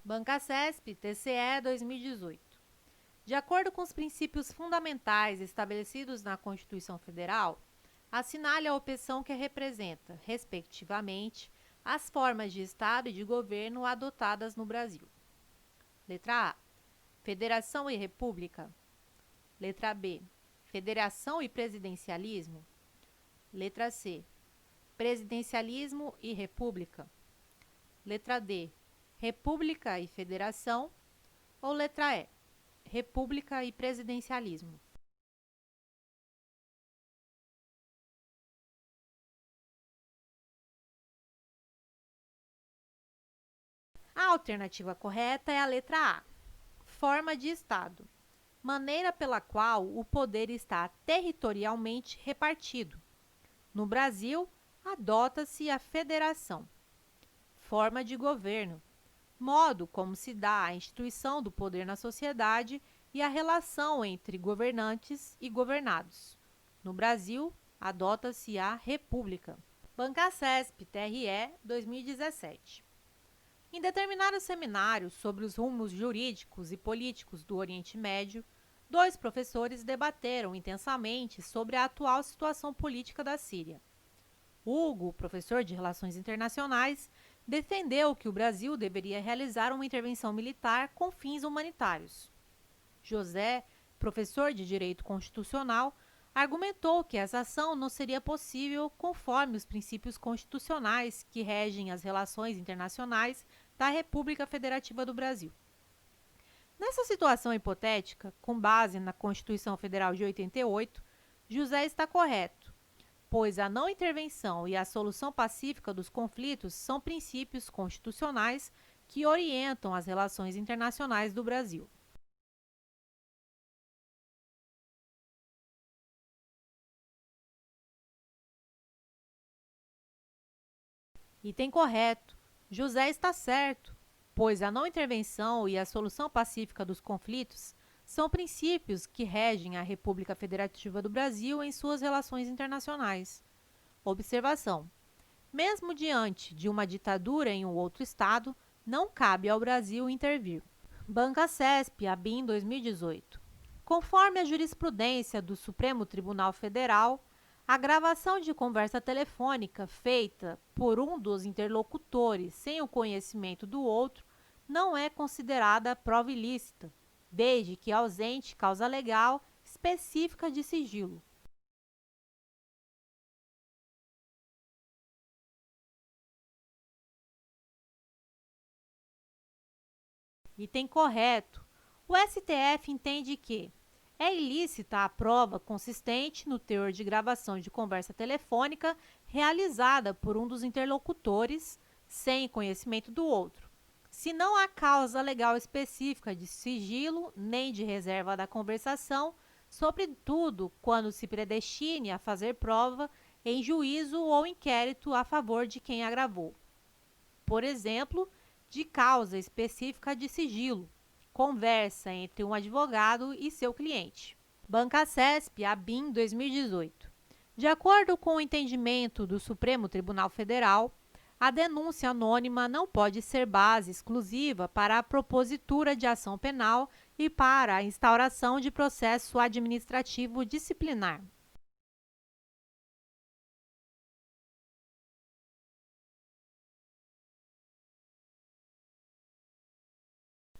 Bancasesp, TCE 2018. De acordo com os princípios fundamentais estabelecidos na Constituição Federal, assinale a opção que representa, respectivamente, as formas de Estado e de governo adotadas no Brasil. Letra A. Federação e República. Letra B. Federação e Presidencialismo. Letra C. Presidencialismo e República. Letra D. República e Federação. Ou letra E. República e Presidencialismo. A alternativa correta é a letra A. Forma de Estado. Maneira pela qual o poder está territorialmente repartido. No Brasil, adota-se a federação. Forma de governo. Modo como se dá a instituição do poder na sociedade e a relação entre governantes e governados. No Brasil, adota-se a república. Bancasesp, TRE, 2017. Em determinados seminários sobre os rumos jurídicos e políticos do Oriente Médio, dois professores debateram intensamente sobre a atual situação política da Síria. Hugo, professor de Relações Internacionais, defendeu que o Brasil deveria realizar uma intervenção militar com fins humanitários. José, professor de Direito Constitucional, argumentou que essa ação não seria possível conforme os princípios constitucionais que regem as relações internacionais da República Federativa do Brasil. Nessa situação hipotética, com base na Constituição Federal de 88, José está correto, pois a não intervenção e a solução pacífica dos conflitos são princípios constitucionais que orientam as relações internacionais do Brasil. Item correto. José está certo, pois a não intervenção e a solução pacífica dos conflitos são princípios que regem a República Federativa do Brasil em suas relações internacionais. Observação: mesmo diante de uma ditadura em um outro estado, não cabe ao Brasil intervir. Bancasesp, ABIN 2018. Conforme a jurisprudência do Supremo Tribunal Federal, a gravação de conversa telefônica feita por um dos interlocutores sem o conhecimento do outro não é considerada prova ilícita, desde que ausente causa legal específica de sigilo. Item correto. O STF entende que é ilícita a prova consistente no teor de gravação de conversa telefônica realizada por um dos interlocutores sem conhecimento do outro, se não há causa legal específica de sigilo nem de reserva da conversação, sobretudo quando se predestine a fazer prova em juízo ou inquérito a favor de quem a gravou. Por exemplo, de causa específica de sigilo, conversa entre um advogado e seu cliente. Bancasesp, ABIN 2018. De acordo com o entendimento do Supremo Tribunal Federal, a denúncia anônima não pode ser base exclusiva para a propositura de ação penal e para a instauração de processo administrativo disciplinar.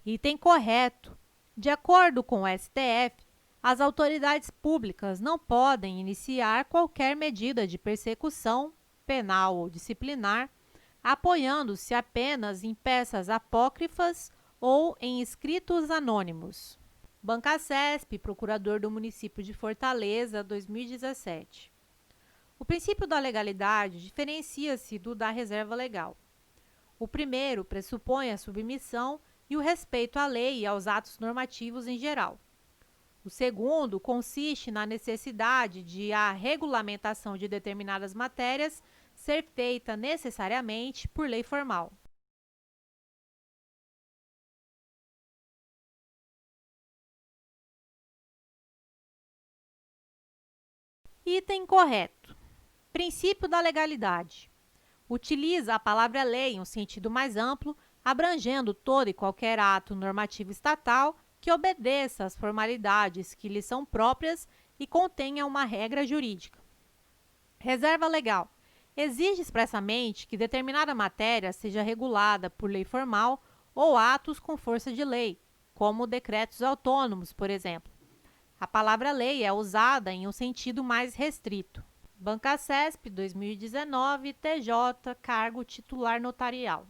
Item correto. De acordo com o STF, as autoridades públicas não podem iniciar qualquer medida de persecução, penal ou disciplinar, apoiando-se apenas em peças apócrifas ou em escritos anônimos. Bancasesp, procurador do município de Fortaleza, 2017. O princípio da legalidade diferencia-se do da reserva legal. O primeiro pressupõe a submissão e o respeito à lei e aos atos normativos em geral. O segundo consiste na necessidade de a regulamentação de determinadas matérias ser feita necessariamente por lei formal. Item correto. Princípio da legalidade. Utiliza a palavra lei em um sentido mais amplo abrangendo todo e qualquer ato normativo estatal que obedeça às formalidades que lhe são próprias e contenha uma regra jurídica. Reserva legal. Exige expressamente que determinada matéria seja regulada por lei formal ou atos com força de lei, como decretos autônomos, por exemplo. A palavra lei é usada em um sentido mais restrito. Bancasesp 2019, TJ, cargo titular notarial.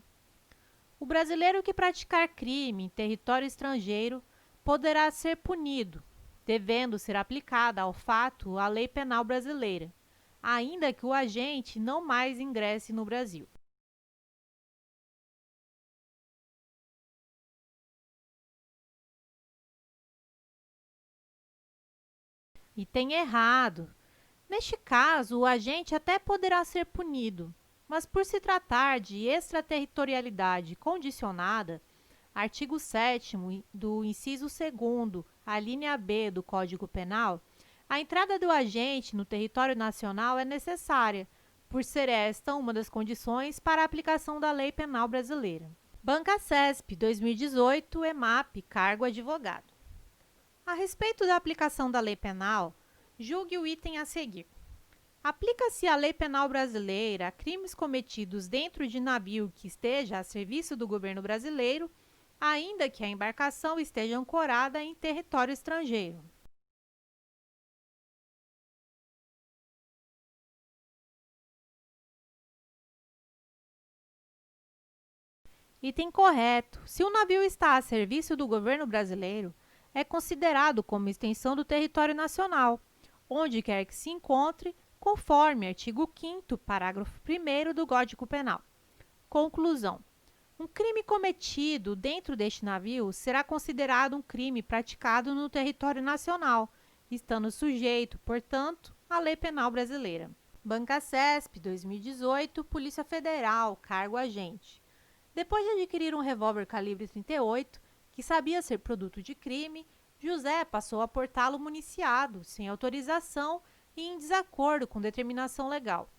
O brasileiro que praticar crime em território estrangeiro poderá ser punido, devendo ser aplicada ao fato a lei penal brasileira, ainda que o agente não mais ingresse no Brasil. E tem errado. Neste caso, o agente até poderá ser punido, mas por se tratar de extraterritorialidade condicionada, artigo 7º do inciso 2º, a linha B do Código Penal, a entrada do agente no território nacional é necessária, por ser esta uma das condições para a aplicação da lei penal brasileira. Bancasesp 2018, EMAP, cargo advogado. A respeito da aplicação da lei penal, julgue o item a seguir. Aplica-se a lei penal brasileira a crimes cometidos dentro de navio que esteja a serviço do governo brasileiro, ainda que a embarcação esteja ancorada em território estrangeiro. Item correto. Se o navio está a serviço do governo brasileiro, é considerado como extensão do território nacional, onde quer que se encontre, conforme artigo 5º, parágrafo 1º do Código Penal. Conclusão. Um crime cometido dentro deste navio será considerado um crime praticado no território nacional, estando sujeito, portanto, à lei penal brasileira. Bancasesp 2018, Polícia Federal, cargo agente. Depois de adquirir um revólver calibre 38, que sabia ser produto de crime, José passou a portá-lo municiado, sem autorização e em desacordo com determinação legal.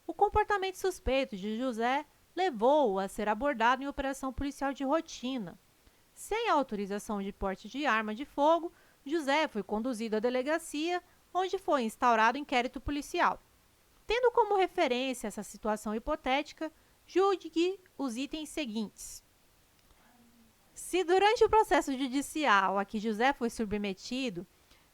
O comportamento suspeito de José levou-o a ser abordado em operação policial de rotina. Sem autorização de porte de arma de fogo, José foi conduzido à delegacia, onde foi instaurado inquérito policial. Tendo como referência essa situação hipotética, julgue os itens seguintes. Se durante o processo judicial a que José foi submetido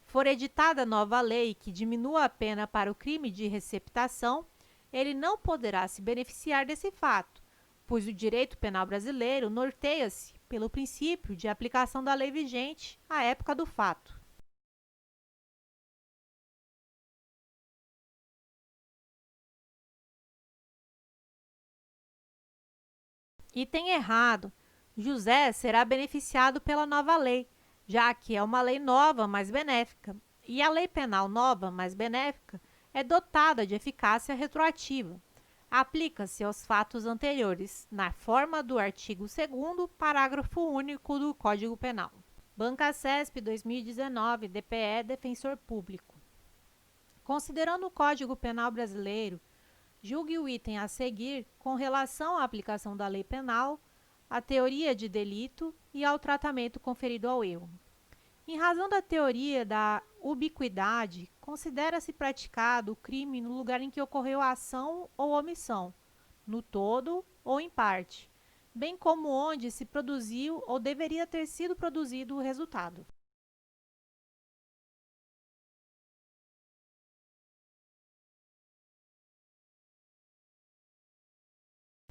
for editada nova lei que diminua a pena para o crime de receptação, ele não poderá se beneficiar desse fato, pois o direito penal brasileiro norteia-se pelo princípio de aplicação da lei vigente à época do fato. Item errado. José será beneficiado pela nova lei, já que é uma lei nova, mais benéfica, e a lei penal nova, mais benéfica, é dotada de eficácia retroativa. Aplica-se aos fatos anteriores, na forma do artigo 2º, parágrafo único do Código Penal. Bancasesp 2019, DPE, Defensor Público. Considerando o Código Penal brasileiro, julgue o item a seguir com relação à aplicação da lei penal, à teoria de delito e ao tratamento conferido ao erro. Em razão da teoria da ubiquidade, considera-se praticado o crime no lugar em que ocorreu a ação ou omissão, no todo ou em parte, bem como onde se produziu ou deveria ter sido produzido o resultado.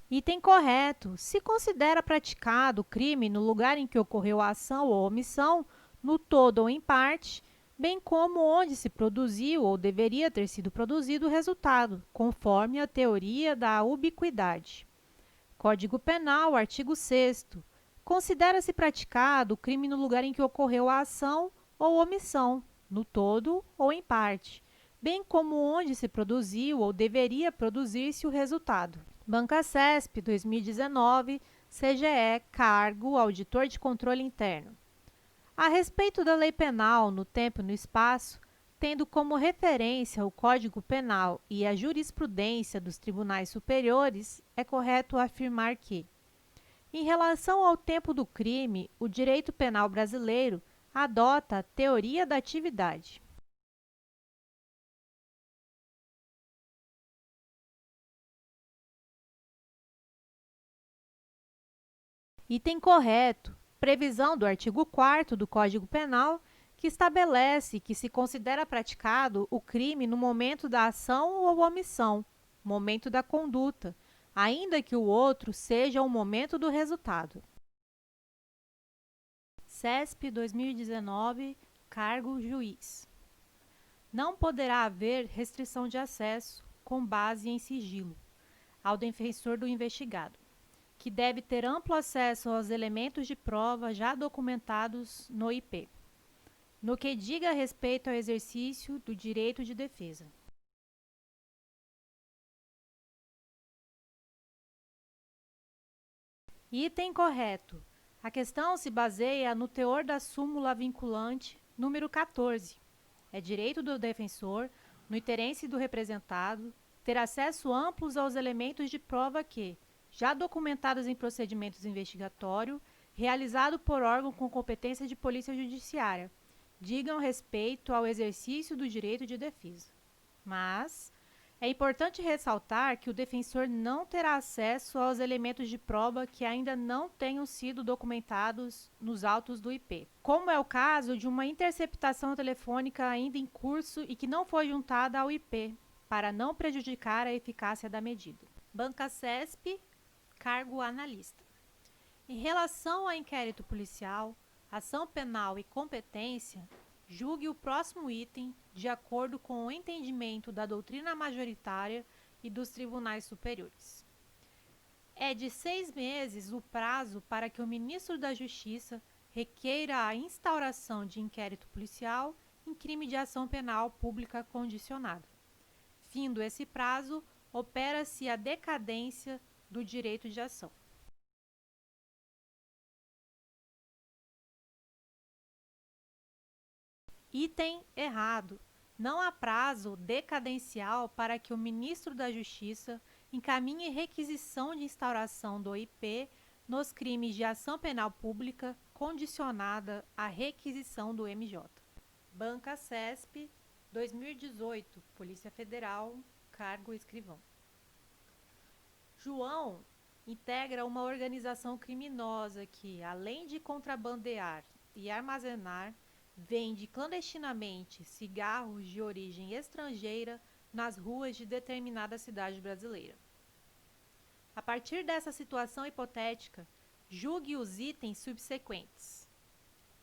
Item correto. Se considera praticado o crime no lugar em que ocorreu a ação ou omissão, no todo ou em parte, bem como onde se produziu ou deveria ter sido produzido o resultado, conforme a teoria da ubiquidade. Código Penal, artigo 6º. Considera-se praticado o crime no lugar em que ocorreu a ação ou omissão, no todo ou em parte, bem como onde se produziu ou deveria produzir-se o resultado. Bancasesp 2019, CGE, cargo Auditor de Controle Interno. A respeito da lei penal no tempo e no espaço, tendo como referência o Código Penal e a jurisprudência dos tribunais superiores, é correto afirmar que: Em relação ao tempo do crime, o direito penal brasileiro adota a teoria da atividade. Item correto. Previsão do artigo 4º do Código Penal, que estabelece que se considera praticado o crime no momento da ação ou omissão, momento da conduta, ainda que o outro seja o momento do resultado. CESP 2019, cargo juiz. Não poderá haver restrição de acesso, com base em sigilo, ao defensor do investigado, que deve ter amplo acesso aos elementos de prova já documentados no IP, no que diga respeito ao exercício do direito de defesa. Item correto. A questão se baseia no teor da súmula vinculante número 14. É direito do defensor, no interesse do representado, ter acesso amplo aos elementos de prova que, já documentados em procedimentos investigatório, realizado por órgão com competência de polícia judiciária, digam respeito ao exercício do direito de defesa. Mas é importante ressaltar que o defensor não terá acesso aos elementos de prova que ainda não tenham sido documentados nos autos do IP, como é o caso de uma interceptação telefônica ainda em curso e que não foi juntada ao IP, para não prejudicar a eficácia da medida. Banca CESP, cargo analista. Em relação a inquérito policial, ação penal e competência, julgue o próximo item de acordo com o entendimento da doutrina majoritária e dos tribunais superiores. É de 6 meses o prazo para que o ministro da Justiça requeira a instauração de inquérito policial em crime de ação penal pública condicionada. Findo esse prazo, opera-se a decadência do direito de ação. Item errado. Não há prazo decadencial para que o ministro da Justiça encaminhe requisição de instauração do IP nos crimes de ação penal pública condicionada à requisição do MJ. Banca CESP, 2018, Polícia Federal, cargo escrivão. João integra uma organização criminosa que, além de contrabandear e armazenar, vende clandestinamente cigarros de origem estrangeira nas ruas de determinada cidade brasileira. A partir dessa situação hipotética, julgue os itens subsequentes.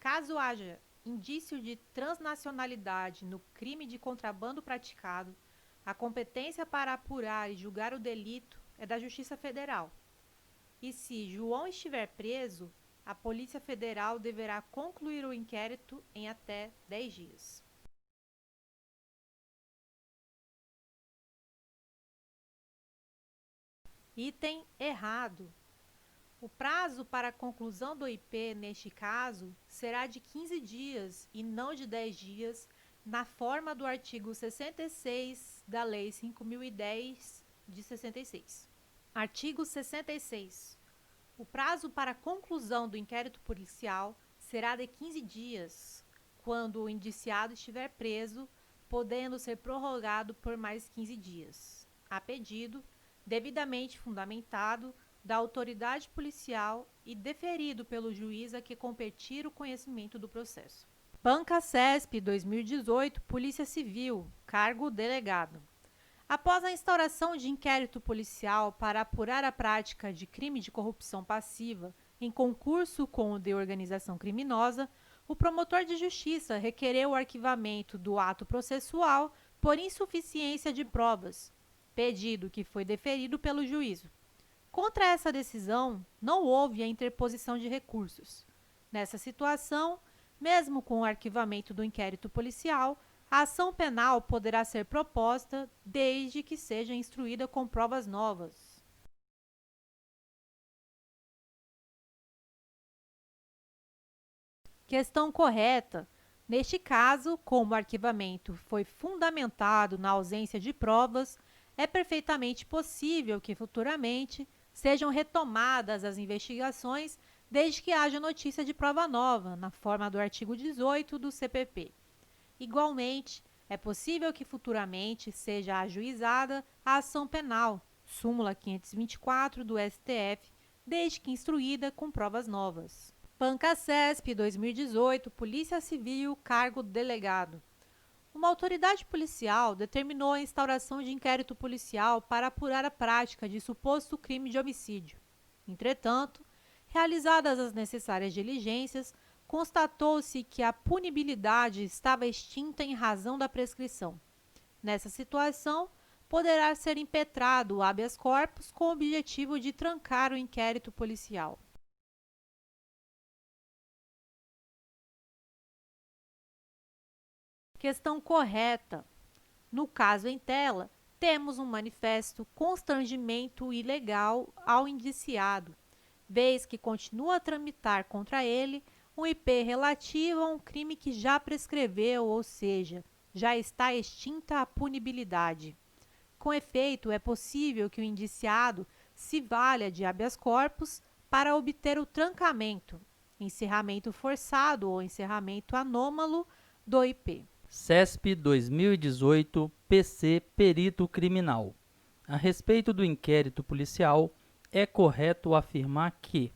Caso haja indício de transnacionalidade no crime de contrabando praticado, a competência para apurar e julgar o delito é da Justiça Federal. E se João estiver preso, a Polícia Federal deverá concluir o inquérito em até 10 dias. Item errado. O prazo para a conclusão do IP, neste caso, será de 15 dias e não de 10 dias, na forma do artigo 66 da Lei 5.010, de 66. Artigo 66. O prazo para a conclusão do inquérito policial será de 15 dias, quando o indiciado estiver preso, podendo ser prorrogado por mais 15 dias, a pedido, devidamente fundamentado, da autoridade policial e deferido pelo juiz a que competir o conhecimento do processo. Banca CESP 2018, Polícia Civil, cargo delegado. Após a instauração de inquérito policial para apurar a prática de crime de corrupção passiva em concurso com o de organização criminosa, o promotor de justiça requereu o arquivamento do ato processual por insuficiência de provas, pedido que foi deferido pelo juízo. Contra essa decisão, não houve a interposição de recursos. Nessa situação, mesmo com o arquivamento do inquérito policial, a ação penal poderá ser proposta desde que seja instruída com provas novas. Questão correta. Neste caso, como o arquivamento foi fundamentado na ausência de provas, é perfeitamente possível que futuramente sejam retomadas as investigações desde que haja notícia de prova nova, na forma do artigo 18 do CPP. Igualmente, é possível que futuramente seja ajuizada a ação penal, súmula 524 do STF, desde que instruída com provas novas. Pancasesp 2018, Polícia Civil, cargo delegado. Uma autoridade policial determinou a instauração de inquérito policial para apurar a prática de suposto crime de homicídio. Entretanto, realizadas as necessárias diligências, constatou-se que a punibilidade estava extinta em razão da prescrição. Nessa situação, poderá ser impetrado o habeas corpus com o objetivo de trancar o inquérito policial. Questão correta. No caso em tela, temos um manifesto constrangimento ilegal ao indiciado, vez que continua a tramitar contra ele um IP relativo a um crime que já prescreveu, ou seja, já está extinta a punibilidade. Com efeito, é possível que o indiciado se valha de habeas corpus para obter o trancamento, encerramento forçado ou encerramento anômalo do IP. CESP 2018, PC Perito Criminal. A respeito do inquérito policial, é correto afirmar que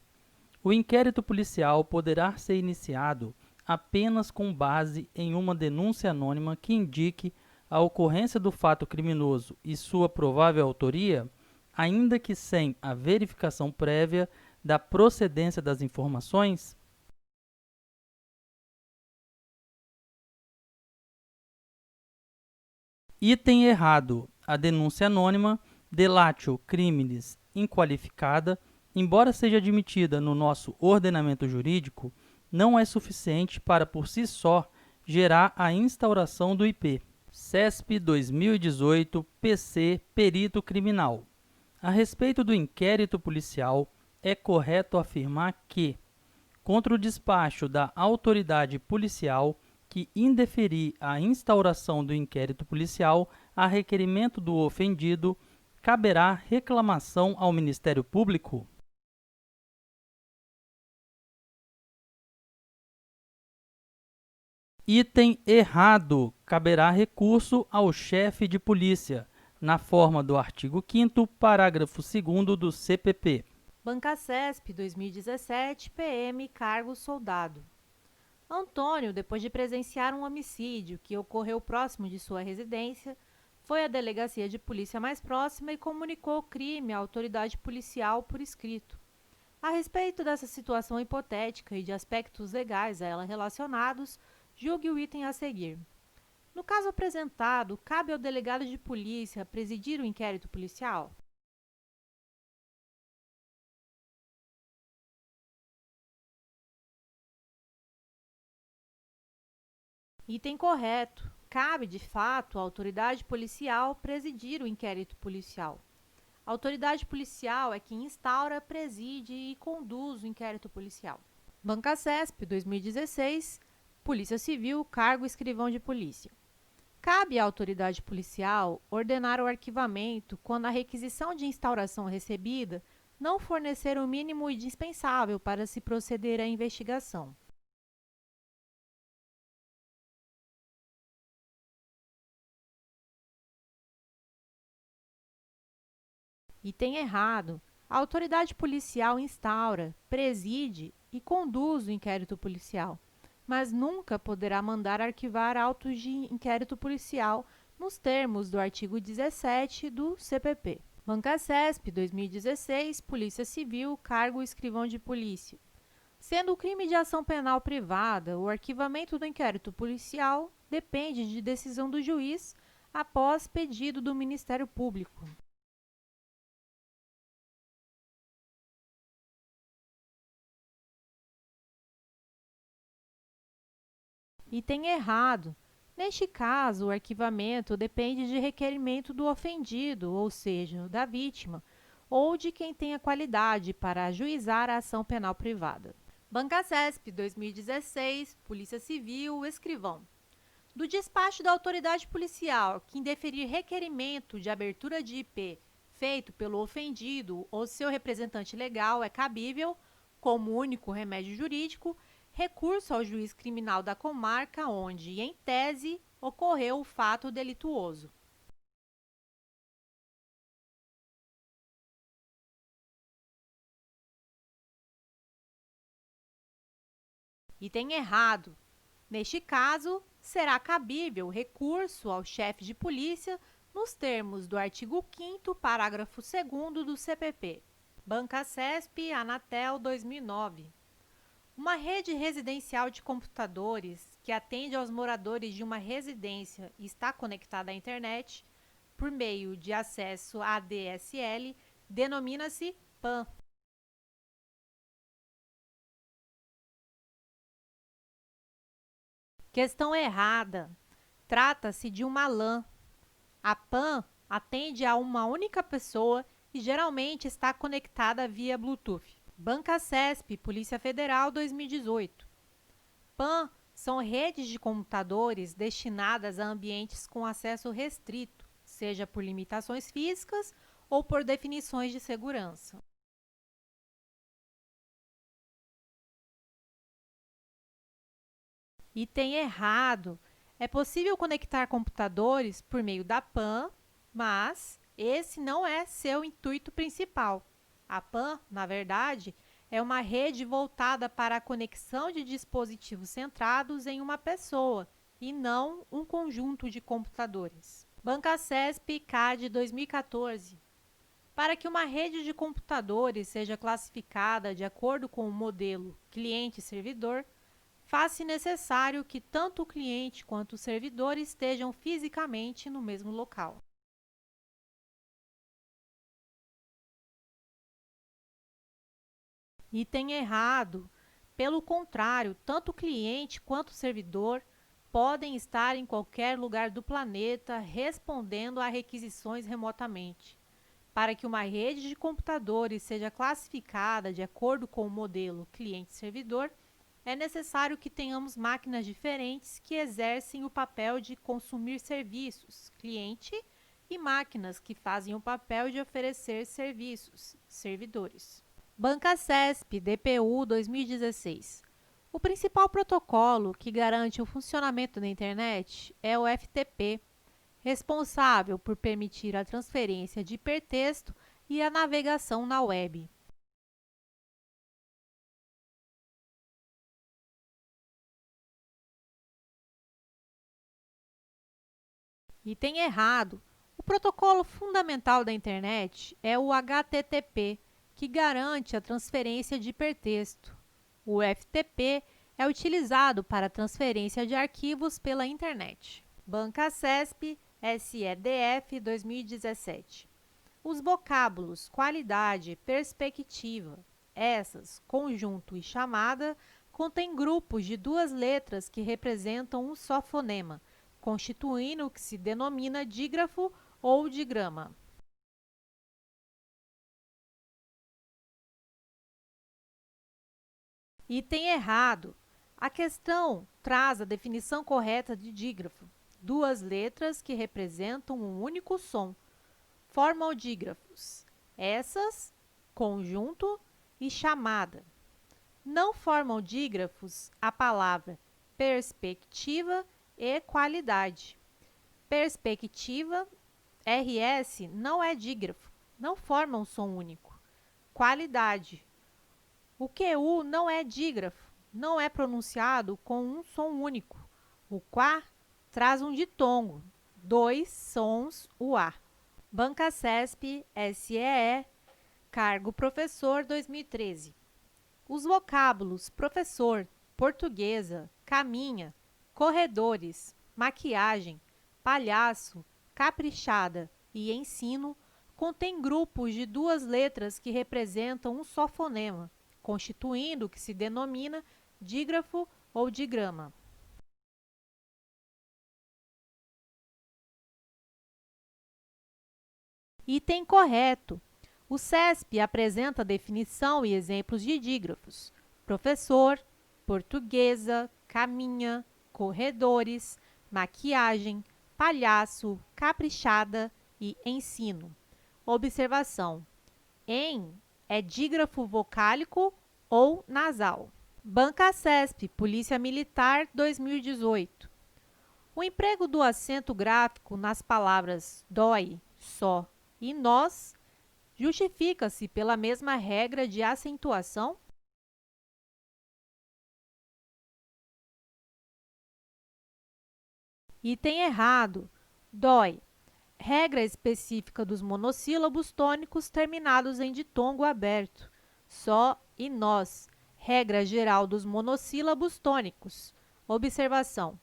o inquérito policial poderá ser iniciado apenas com base em uma denúncia anônima que indique a ocorrência do fato criminoso e sua provável autoria, ainda que sem a verificação prévia da procedência das informações. Item errado. A denúncia anônima, delatio criminis inqualificada, embora seja admitida no nosso ordenamento jurídico, não é suficiente para, por si só, gerar a instauração do IP. CESP 2018, PC Perito Criminal. A respeito do inquérito policial, é correto afirmar que, contra o despacho da autoridade policial que indeferir a instauração do inquérito policial a requerimento do ofendido, caberá reclamação ao Ministério Público? Item errado. Caberá recurso ao chefe de polícia, na forma do artigo 5º, parágrafo 2º do CPP. Pancasesp 2017, PM, cargo soldado. Antônio, depois de presenciar um homicídio que ocorreu próximo de sua residência, foi à delegacia de polícia mais próxima e comunicou o crime à autoridade policial por escrito. A respeito dessa situação hipotética e de aspectos legais a ela relacionados, julgue o item a seguir. No caso apresentado, cabe ao delegado de polícia presidir o inquérito policial? Item correto. Cabe, de fato, à autoridade policial presidir o inquérito policial. A autoridade policial é quem instaura, preside e conduz o inquérito policial. Pancasesp 2016, Polícia Civil, cargo escrivão de polícia. Cabe à autoridade policial ordenar o arquivamento quando a requisição de instauração recebida não fornecer o mínimo indispensável para se proceder à investigação. Item errado. A autoridade policial instaura, preside e conduz o inquérito policial, mas nunca poderá mandar arquivar autos de inquérito policial nos termos do artigo 17 do CPP. Pancasesp 2016, Polícia Civil, cargo escrivão de polícia. Sendo o crime de ação penal privada, o arquivamento do inquérito policial depende de decisão do juiz após pedido do Ministério Público. Item errado. Neste caso, o arquivamento depende de requerimento do ofendido, ou seja, da vítima, ou de quem tenha qualidade para ajuizar a ação penal privada. Pancasesp 2016, Polícia Civil, escrivão. Do despacho da autoridade policial que indeferir requerimento de abertura de IP feito pelo ofendido ou seu representante legal é cabível, como único remédio jurídico, recurso ao juiz criminal da comarca onde, em tese, ocorreu o fato delituoso. Item errado. Neste caso, será cabível recurso ao chefe de polícia nos termos do artigo 5º, parágrafo 2º do CPP. Banca CESP, Anatel, 2009. Uma rede residencial de computadores que atende aos moradores de uma residência e está conectada à internet por meio de acesso ADSL denomina-se PAN. Questão errada. Trata-se de uma LAN. A PAN atende a uma única pessoa e geralmente está conectada via Bluetooth. Banca CESP, Polícia Federal, 2018. PAN são redes de computadores destinadas a ambientes com acesso restrito, seja por limitações físicas ou por definições de segurança. Item errado. É possível conectar computadores por meio da PAN, mas esse não é seu intuito principal. A PAN, na verdade, é uma rede voltada para a conexão de dispositivos centrados em uma pessoa e não um conjunto de computadores. Banca CESP, CAD 2014. Para que uma rede de computadores seja classificada de acordo com o modelo cliente-servidor, faz-se necessário que tanto o cliente quanto o servidor estejam fisicamente no mesmo local. Item errado. Pelo contrário, tanto o cliente quanto o servidor podem estar em qualquer lugar do planeta respondendo a requisições remotamente. Para que uma rede de computadores seja classificada de acordo com o modelo cliente-servidor, é necessário que tenhamos máquinas diferentes que exercem o papel de consumir serviços, cliente, e máquinas que fazem o papel de oferecer serviços, servidores. Banca CESP, DPU 2016. O principal protocolo que garante o funcionamento da internet é o FTP, responsável por permitir a transferência de hipertexto e a navegação na web. Item errado. O protocolo fundamental da internet é o HTTP, que garante a transferência de hipertexto. O FTP é utilizado para a transferência de arquivos pela internet. Banca CESP, SEDF 2017. Os vocábulos qualidade, perspectiva, essas, conjunto e chamada contêm grupos de duas letras que representam um só fonema, constituindo o que se denomina dígrafo ou digrama. Item errado. A questão traz a definição correta de dígrafo. Duas letras que representam um único som. Formam dígrafos. Essas, conjunto e chamada. Não formam dígrafos a palavra perspectiva e qualidade. Perspectiva, RS, não é dígrafo, não forma um som único. Qualidade. O QU não é dígrafo, não é pronunciado com um som único. O quá traz um ditongo, dois sons UA. Banca CESP, SEE, cargo professor 2013. Os vocábulos professor, portuguesa, caminha, corredores, maquiagem, palhaço, caprichada e ensino contêm grupos de duas letras que representam um só fonema, constituindo o que se denomina dígrafo ou digrama. Item correto. O CESP apresenta definição e exemplos de dígrafos: professor, portuguesa, caminha, corredores, maquiagem, palhaço, caprichada e ensino. Observação: em é dígrafo vocálico ou nasal. Banca CESP, Polícia Militar, 2018. O emprego do acento gráfico nas palavras dói, só e nós justifica-se pela mesma regra de acentuação? Item errado. Dói. Regra específica dos monossílabos tônicos terminados em ditongo aberto. Só e nós. Regra geral dos monossílabos tônicos. Observação: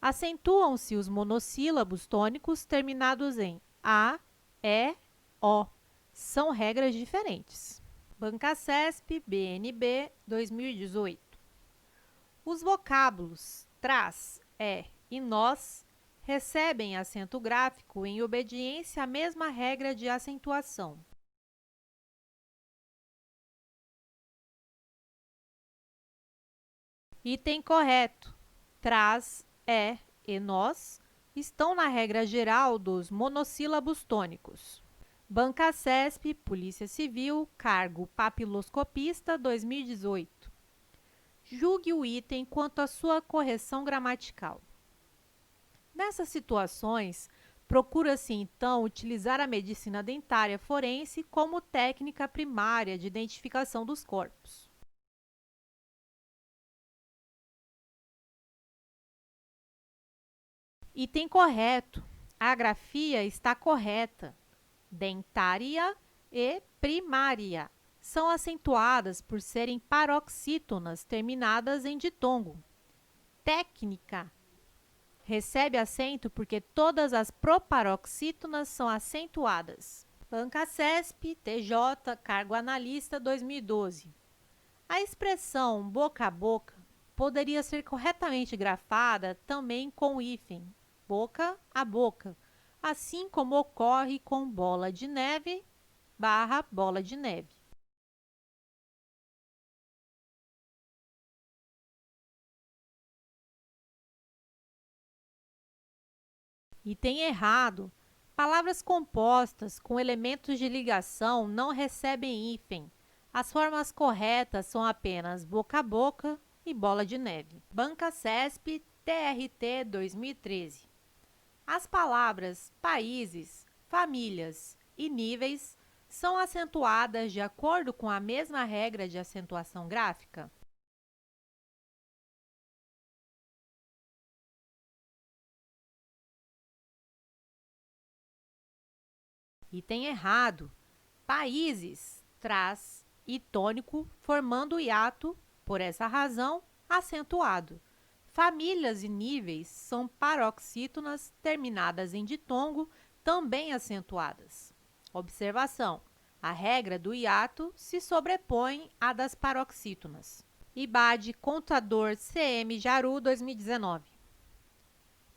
acentuam-se os monossílabos tônicos terminados em a, e, o. São regras diferentes. Banca CESP, BNB, 2018. Os vocábulos traz, e nós recebem acento gráfico em obediência à mesma regra de acentuação. Item correto. Traz, e nós estão na regra geral dos monossílabos tônicos. Banca CESP, Polícia Civil, cargo papiloscopista, 2018. Julgue o item quanto à sua correção gramatical. Nessas situações, procura-se, então, utilizar a medicina dentária forense como técnica primária de identificação dos corpos. Item correto. A grafia está correta. Dentária e primária são acentuadas por serem paroxítonas terminadas em ditongo. Técnica recebe acento porque todas as proparoxítonas são acentuadas. Banca CESP, TJ, cargo analista, 2012. A expressão boca a boca poderia ser corretamente grafada também com hífen, boca a boca, assim como ocorre com bola de neve barra bola de neve. Item errado. Palavras compostas com elementos de ligação não recebem hífen. As formas corretas são apenas boca a boca e bola de neve. Banca CESP, TRT, 2013. As palavras países, famílias e níveis são acentuadas de acordo com a mesma regra de acentuação gráfica? Item errado. Países traz e tônico formando o hiato, por essa razão, acentuado. Famílias e níveis são paroxítonas terminadas em ditongo, também acentuadas. Observação: a regra do hiato se sobrepõe à das paroxítonas. IBAD Contador CM Jaru 2019.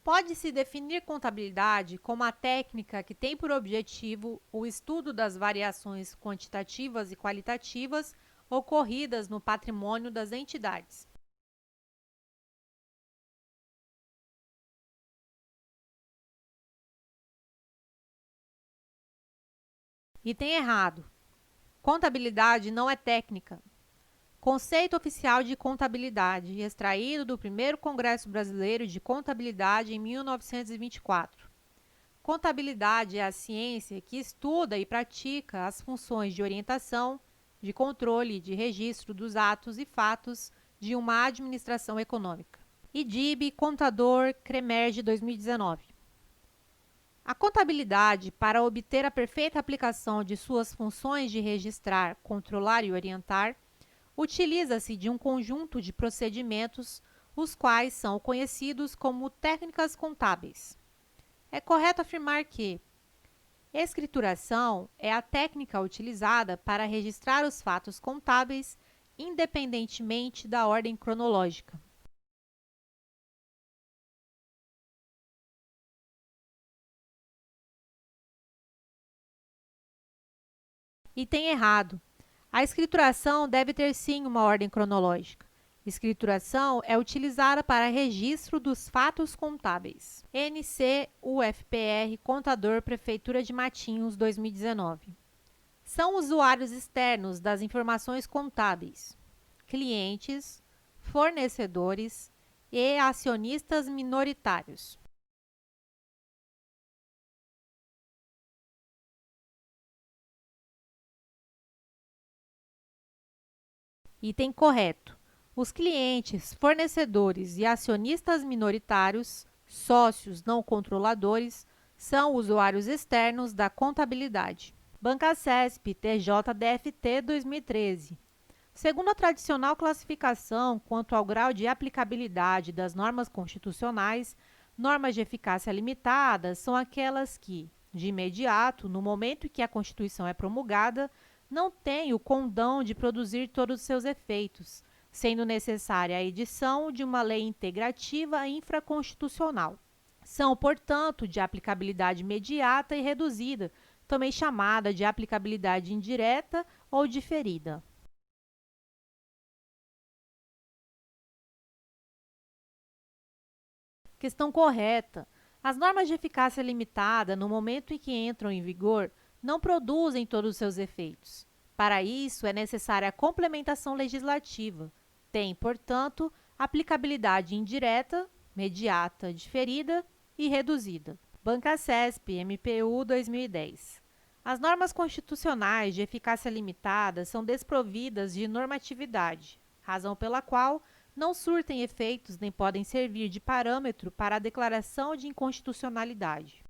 Pode-se definir contabilidade como a técnica que tem por objetivo o estudo das variações quantitativas e qualitativas ocorridas no patrimônio das entidades. Item errado. Contabilidade não é técnica. Conceito oficial de contabilidade, extraído do primeiro Congresso Brasileiro de Contabilidade em 1924. Contabilidade é a ciência que estuda e pratica as funções de orientação, de controle e de registro dos atos e fatos de uma administração econômica. IDIB, Contador, CREMERGE 2019. A contabilidade, para obter a perfeita aplicação de suas funções de registrar, controlar e orientar, utiliza-se de um conjunto de procedimentos, os quais são conhecidos como técnicas contábeis. É correto afirmar que escrituração é a técnica utilizada para registrar os fatos contábeis, independentemente da ordem cronológica. Item errado. A escrituração deve ter sim uma ordem cronológica. Escrituração é utilizada para registro dos fatos contábeis. NC-UFPR, Contador, Prefeitura de Matinhos, 2019. São usuários externos das informações contábeis: clientes, fornecedores e acionistas minoritários. Item correto. Os clientes, fornecedores e acionistas minoritários, sócios não controladores, são usuários externos da contabilidade. Bancasesp TJDFT 2013. Segundo a tradicional classificação quanto ao grau de aplicabilidade das normas constitucionais, normas de eficácia limitada são aquelas que, de imediato, no momento em que a Constituição é promulgada, não têm o condão de produzir todos os seus efeitos, sendo necessária a edição de uma lei integrativa infraconstitucional. São, portanto, de aplicabilidade imediata e reduzida, também chamada de aplicabilidade indireta ou diferida. Questão correta. As normas de eficácia limitada, no momento em que entram em vigor, não produzem todos os seus efeitos. Para isso, é necessária a complementação legislativa. Tem, portanto, aplicabilidade indireta, mediata, diferida e reduzida. Bancasesp, MPU 2010. As normas constitucionais de eficácia limitada são desprovidas de normatividade, razão pela qual não surtem efeitos nem podem servir de parâmetro para a declaração de inconstitucionalidade.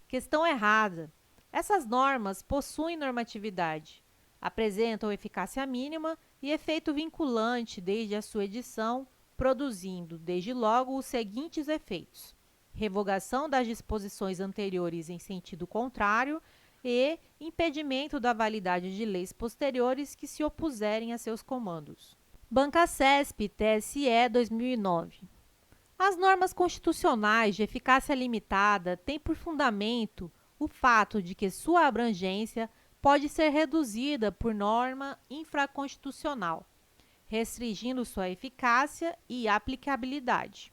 Questão errada. Essas normas possuem normatividade, apresentam eficácia mínima e efeito vinculante desde a sua edição, produzindo, desde logo, os seguintes efeitos: revogação das disposições anteriores em sentido contrário e impedimento da validade de leis posteriores que se opuserem a seus comandos. Bancasesp, TSE 2009. As normas constitucionais de eficácia limitada têm por fundamento o fato de que sua abrangência pode ser reduzida por norma infraconstitucional, restringindo sua eficácia e aplicabilidade.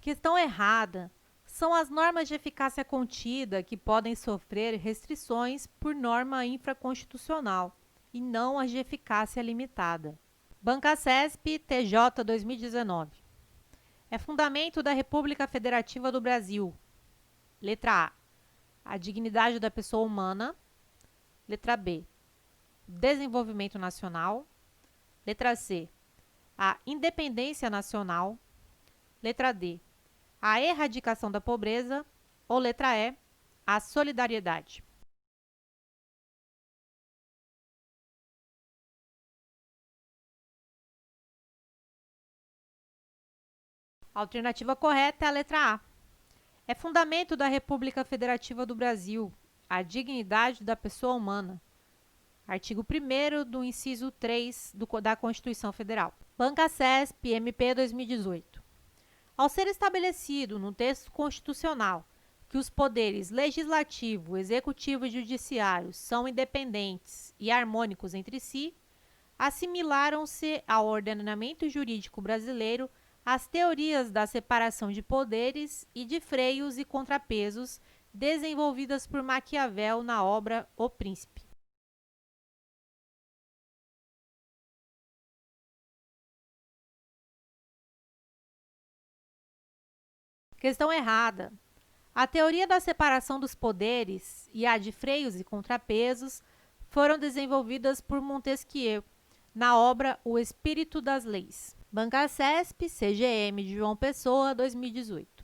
Questão errada. São as normas de eficácia contida que podem sofrer restrições por norma infraconstitucional e não as de eficácia limitada. Bancasesp, TJ 2019. É fundamento da República Federativa do Brasil. Letra A. A dignidade da pessoa humana. Letra B. Desenvolvimento nacional. Letra C. A independência nacional. Letra D. A erradicação da pobreza. Ou letra E. A solidariedade. A alternativa correta é a letra A. É fundamento da República Federativa do Brasil a dignidade da pessoa humana. Artigo 1º do inciso 3 da Constituição Federal. Bancasesp, MP 2018. Ao ser estabelecido no texto constitucional que os poderes legislativo, executivo e judiciário são independentes e harmônicos entre si, assimilaram-se ao ordenamento jurídico brasileiro as teorias da separação de poderes e de freios e contrapesos desenvolvidas por Maquiavel na obra O Príncipe. Questão errada. A teoria da separação dos poderes e a de freios e contrapesos foram desenvolvidas por Montesquieu na obra O Espírito das Leis. Bancasesp, CGM de João Pessoa, 2018.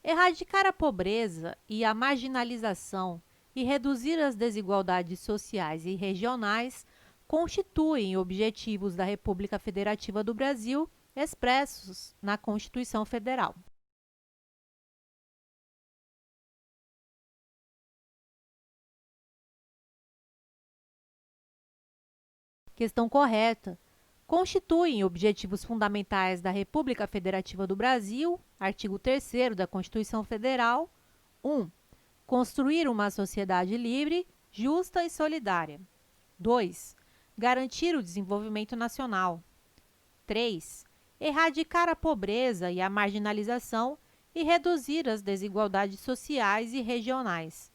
Erradicar a pobreza e a marginalização e reduzir as desigualdades sociais e regionais constituem objetivos da República Federativa do Brasil expressos na Constituição Federal. Questão correta. constituem objetivos fundamentais da República Federativa do Brasil, artigo 3º da Constituição Federal. 1. Construir uma sociedade livre, justa e solidária. 2. Garantir o desenvolvimento nacional. 3. Erradicar a pobreza e a marginalização e reduzir as desigualdades sociais e regionais.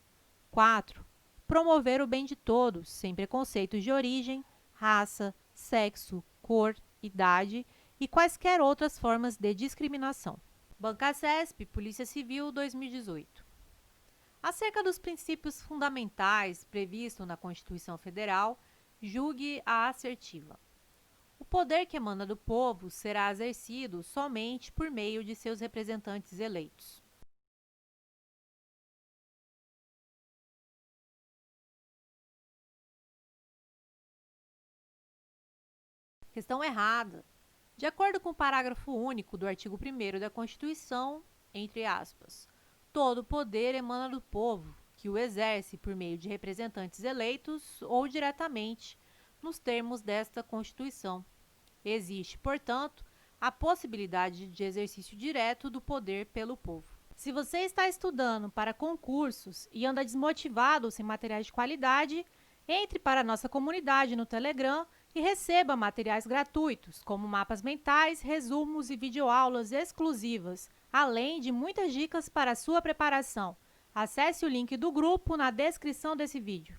4. Promover o bem de todos, sem preconceitos de origem, raça, sexo, cor, idade e quaisquer outras formas de discriminação. Bancasesp, Polícia Civil, 2018. Acerca dos princípios fundamentais previstos na Constituição Federal, julgue a assertiva. O poder que emana do povo será exercido somente por meio de seus representantes eleitos. Questão errada. De acordo com o parágrafo único do artigo 1º da Constituição, entre aspas, todo poder emana do povo, que o exerce por meio de representantes eleitos ou diretamente, nos termos desta Constituição. Existe, portanto, a possibilidade de exercício direto do poder pelo povo. Se você está estudando para concursos e anda desmotivado sem materiais de qualidade, entre para a nossa comunidade no Telegram e receba materiais gratuitos, como mapas mentais, resumos e videoaulas exclusivas, além de muitas dicas para a sua preparação. Acesse o link do grupo na descrição desse vídeo.